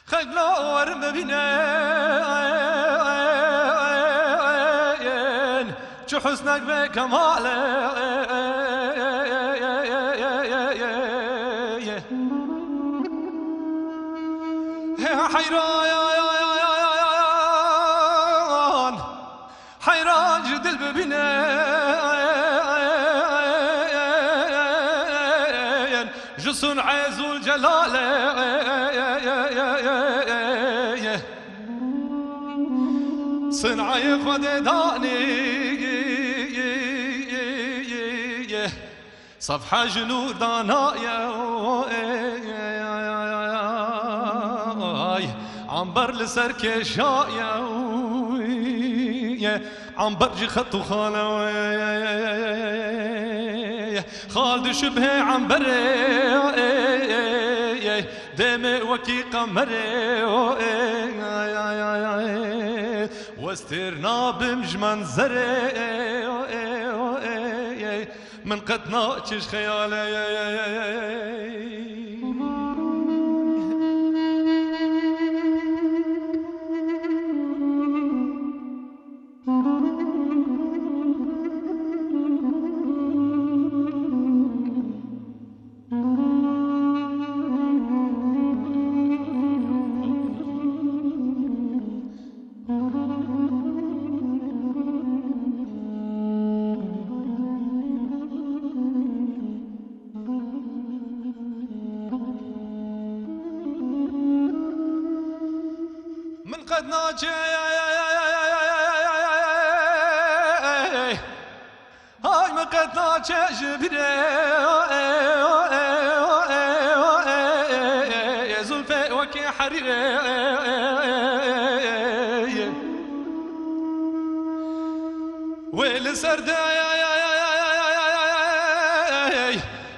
خجلور ببینن چه حسنک به کماله حیران جدل ببینن جسون عز الجلال صنعي خود داني صفحة جنور دانايا عنبر لسر كشايا عنبر جي خطو خالا خالد شبه عنبر دمي وكي قمر واسترنا بمج منظري من قد ناقش خيالي من قد ناجي هاي من قد ناجي جبري زلفي وكي حريري ويل سردي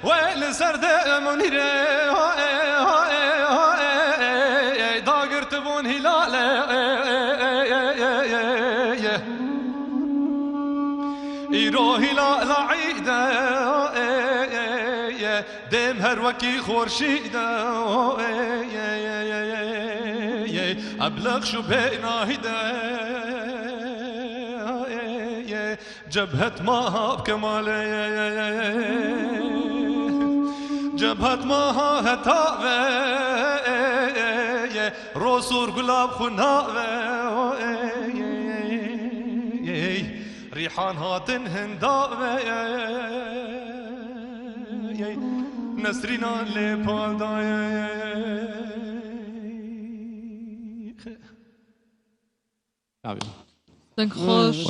ويل سردي منيري تبون هلالة إيرو هلال عيدة دم هروكي خورشيدة أبلغ شبهنا هدا جبهة ماها بكمالة جبهة ماها هتاوة روسور قلاب خناوة ريحان هاتن هنداوة نسرينا اللي بالداي خوش